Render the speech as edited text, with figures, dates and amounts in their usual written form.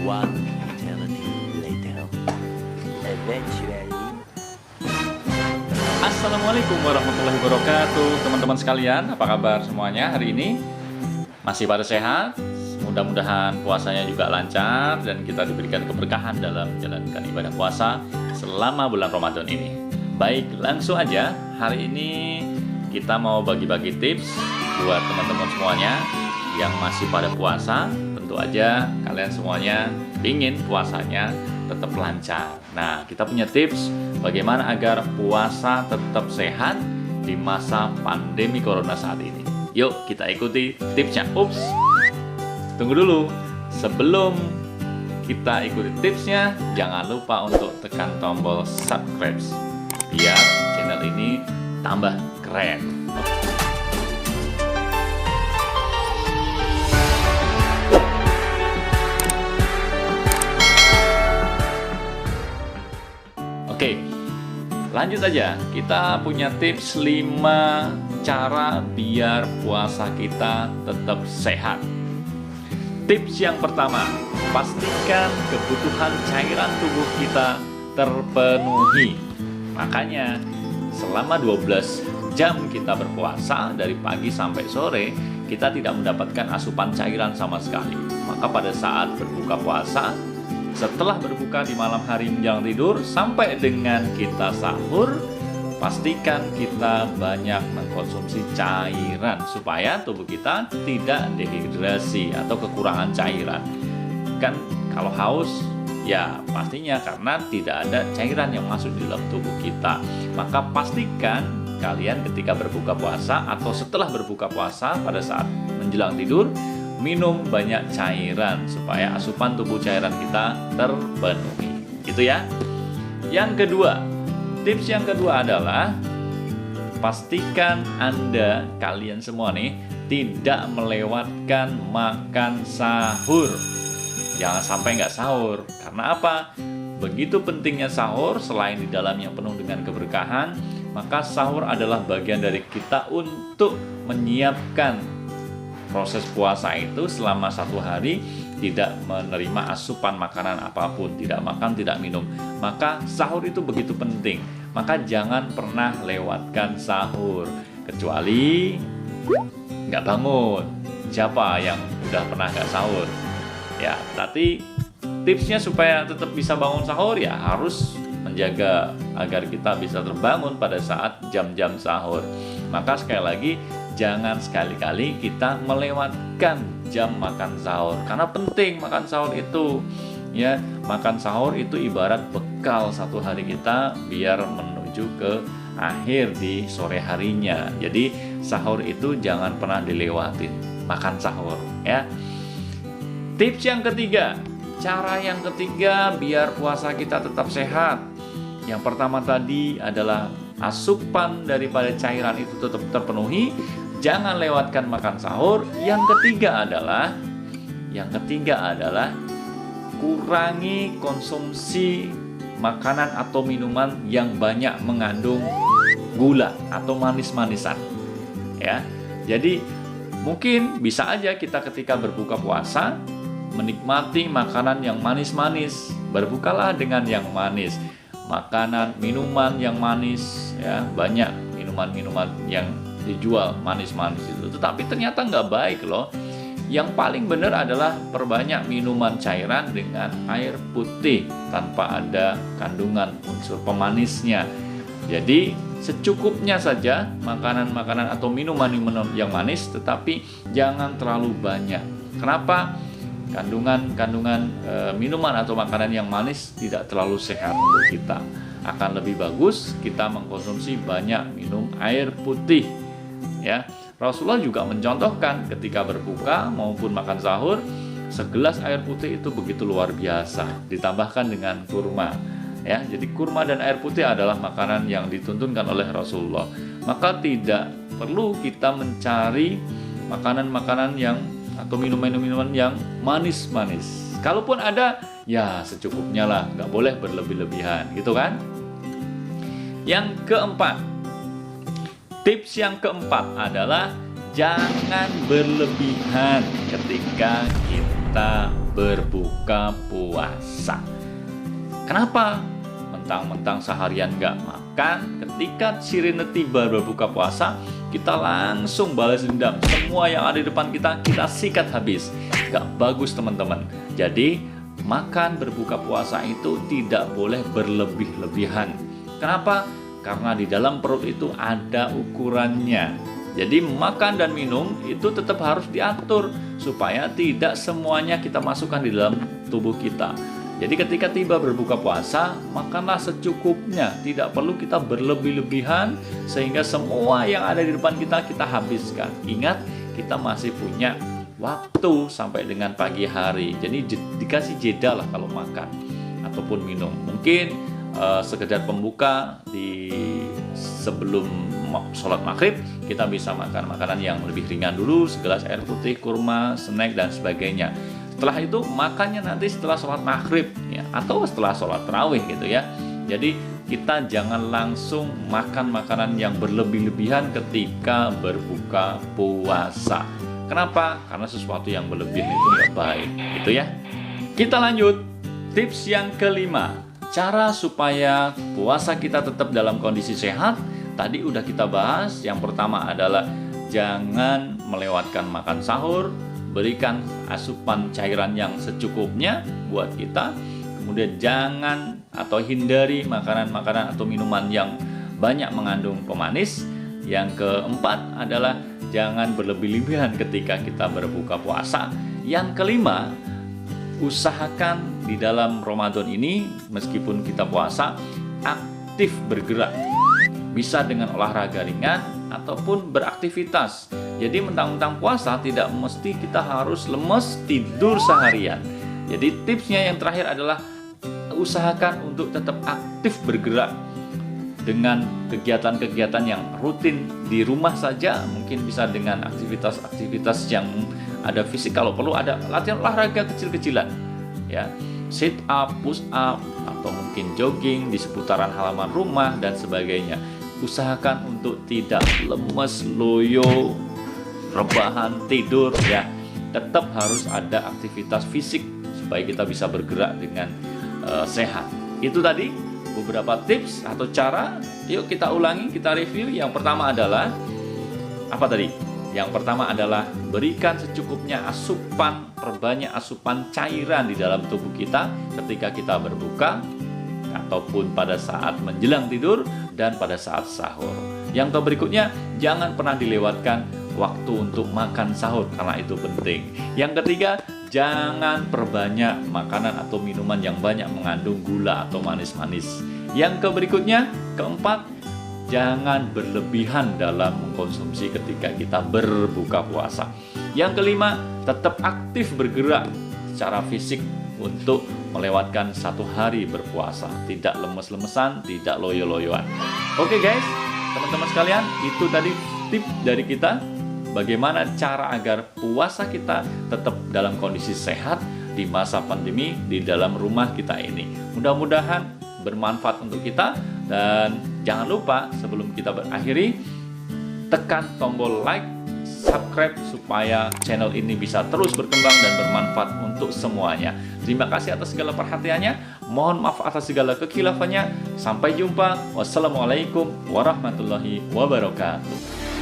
One eternity later. Eventually. Assalamualaikum warahmatullahi wabarakatuh. Teman-teman sekalian, apa kabar semuanya hari ini? Masih pada sehat? Mudah-mudahan puasanya juga lancar dan kita diberikan keberkahan dalam menjalankan ibadah puasa selama bulan Ramadan ini. Baik, langsung aja. Hari ini kita mau bagi-bagi tips buat teman-teman semuanya yang masih pada puasa. Tentu aja kalian semuanya ingin puasanya tetap lancar. Nah, kita punya tips bagaimana agar puasa tetap sehat di masa pandemi corona saat ini. Yuk kita ikuti tipsnya. Ups, tunggu dulu. Sebelum kita ikuti tipsnya, jangan lupa untuk tekan tombol subscribe biar channel ini tambah keren. Oke, lanjut aja. Kita punya tips 5 cara biar puasa kita tetap sehat. Tips yang pertama, pastikan kebutuhan cairan tubuh kita terpenuhi. Makanya, selama 12 jam kita berpuasa dari pagi sampai sore, kita tidak mendapatkan asupan cairan sama sekali. Maka pada saat berbuka puasa, setelah berbuka di malam hari menjelang tidur sampai dengan kita sahur, pastikan kita banyak mengkonsumsi cairan supaya tubuh kita tidak dehidrasi atau kekurangan cairan. Kan kalau haus ya pastinya karena tidak ada cairan yang masuk di dalam tubuh kita. Maka pastikan kalian ketika berbuka puasa atau setelah berbuka puasa pada saat menjelang tidur minum banyak cairan supaya asupan tubuh cairan kita terpenuhi. Gitu ya. Yang kedua, tips yang kedua adalah pastikan kalian semua nih tidak melewatkan makan sahur. Jangan sampai nggak sahur. Karena apa? Begitu pentingnya sahur, selain di dalamnya penuh dengan keberkahan, maka sahur adalah bagian dari kita untuk menyiapkan proses puasa itu selama 1 hari tidak menerima asupan makanan apapun, tidak makan, tidak minum. Maka sahur itu begitu penting. Maka jangan pernah lewatkan sahur. Kecuali nggak bangun. Siapa yang udah pernah nggak sahur? Ya, tapi tipsnya supaya tetap bisa bangun sahur ya harus menjaga agar kita bisa terbangun pada saat jam-jam sahur. Maka sekali lagi, jangan sekali-kali kita melewatkan jam makan sahur. Karena penting makan sahur itu. Ya, makan sahur itu ibarat bekal 1 hari kita biar menuju ke akhir di sore harinya. Jadi sahur itu jangan pernah dilewatin. Makan sahur ya. Tips yang ketiga, cara yang ketiga biar puasa kita tetap sehat. Yang pertama tadi adalah asupan daripada cairan itu tetap terpenuhi. Jangan lewatkan makan sahur. Yang ketiga adalah kurangi konsumsi makanan atau minuman yang banyak mengandung gula atau manis-manisan. Ya. Jadi mungkin bisa aja kita ketika berbuka puasa menikmati makanan yang manis-manis. Berbukalah dengan yang manis. Makanan, minuman yang manis, ya banyak minuman-minuman yang dijual manis-manis itu. Tetapi ternyata nggak baik loh. Yang paling benar adalah perbanyak minuman cairan dengan air putih tanpa ada kandungan unsur pemanisnya. Jadi secukupnya saja makanan-makanan atau minuman yang manis, tetapi jangan terlalu banyak. Kenapa? Kandungan minuman atau makanan yang manis tidak terlalu sehat untuk kita. Akan lebih bagus kita mengkonsumsi banyak minum air putih. Ya, Rasulullah juga mencontohkan ketika berbuka maupun makan sahur, segelas air putih itu begitu luar biasa, ditambahkan dengan kurma. Ya, jadi kurma dan air putih adalah makanan yang dituntunkan oleh Rasulullah. Maka tidak perlu kita mencari makanan-makanan yang atau minuman-minuman yang manis-manis. Kalaupun ada, ya secukupnya lah, nggak boleh berlebih-lebihan, gitu kan? Yang keempat, tips yang keempat adalah jangan berlebihan ketika kita kita berbuka puasa. Kenapa? Mentang-mentang seharian nggak makan, ketika sirine tiba berbuka puasa, kita langsung balas dendam. Semua yang ada di depan kita sikat habis. Nggak bagus teman-teman. Jadi makan berbuka puasa itu tidak boleh berlebih-lebihan. Kenapa? Karena di dalam perut itu ada ukurannya. Jadi makan dan minum itu tetap harus diatur supaya tidak semuanya kita masukkan di dalam tubuh kita. Jadi ketika tiba berbuka puasa, makanlah secukupnya, tidak perlu kita berlebih-lebihan sehingga semua yang ada di depan kita habiskan. Ingat, kita masih punya waktu sampai dengan pagi hari. Jadi dikasih jeda lah kalau makan ataupun minum. Mungkin sekedar pembuka di sebelum sholat maghrib, kita bisa makan makanan yang lebih ringan dulu, segelas air putih, kurma, snack dan sebagainya. Setelah itu makannya nanti setelah sholat maghrib ya, atau setelah sholat tarawih gitu ya. Jadi kita jangan langsung makan makanan yang berlebih-lebihan ketika berbuka puasa. Kenapa? Karena sesuatu yang berlebihan itu nggak baik gitu ya. Kita lanjut, tips yang kelima, cara supaya puasa kita tetap dalam kondisi sehat. Tadi udah kita bahas. Yang pertama adalah jangan melewatkan makan sahur, berikan asupan cairan yang secukupnya buat kita. Kemudian jangan atau hindari makanan-makanan atau minuman yang banyak mengandung pemanis. Yang keempat adalah jangan berlebih-lebihan ketika kita berbuka puasa. Yang kelima, usahakan di dalam Ramadan ini meskipun kita puasa, aktif bergerak. Bisa dengan olahraga ringan ataupun beraktivitas. Jadi mentang-mentang puasa tidak mesti kita harus lemes tidur seharian. Jadi tipsnya yang terakhir adalah usahakan untuk tetap aktif bergerak dengan kegiatan-kegiatan yang rutin di rumah saja. Mungkin bisa dengan aktivitas-aktivitas yang ada fisik, kalau perlu ada latihan olahraga kecil-kecilan ya, sit up, push up, atau mungkin jogging di seputaran halaman rumah dan sebagainya. Usahakan untuk tidak lemes, loyo, rebahan, tidur ya. Tetap harus ada aktivitas fisik supaya kita bisa bergerak dengan sehat. Itu tadi beberapa tips atau cara. Yuk kita ulangi, kita review. Yang pertama adalah apa tadi? Yang pertama adalah berikan secukupnya asupan, perbanyak asupan cairan di dalam tubuh kita ketika kita berbuka ataupun pada saat menjelang tidur dan pada saat sahur. Yang berikutnya, jangan pernah dilewatkan waktu untuk makan sahur karena itu penting. Yang ketiga, jangan perbanyak makanan atau minuman yang banyak mengandung gula atau manis-manis. Yang berikutnya, keempat, jangan berlebihan dalam mengkonsumsi ketika kita berbuka puasa. Yang kelima, tetap aktif bergerak secara fisik untuk melewatkan satu hari berpuasa, tidak lemes-lemesan, tidak loyo-loyoan. Oke guys, teman-teman sekalian, itu tadi tips dari kita bagaimana cara agar puasa kita tetap dalam kondisi sehat di masa pandemi di dalam rumah kita ini. Mudah-mudahan bermanfaat untuk kita, dan jangan lupa sebelum kita berakhiri, tekan tombol like, subscribe supaya channel ini bisa terus berkembang dan bermanfaat untuk semuanya. Terima kasih atas segala perhatiannya. Mohon maaf atas segala kekhilafannya. Sampai jumpa. Wassalamualaikum warahmatullahi wabarakatuh.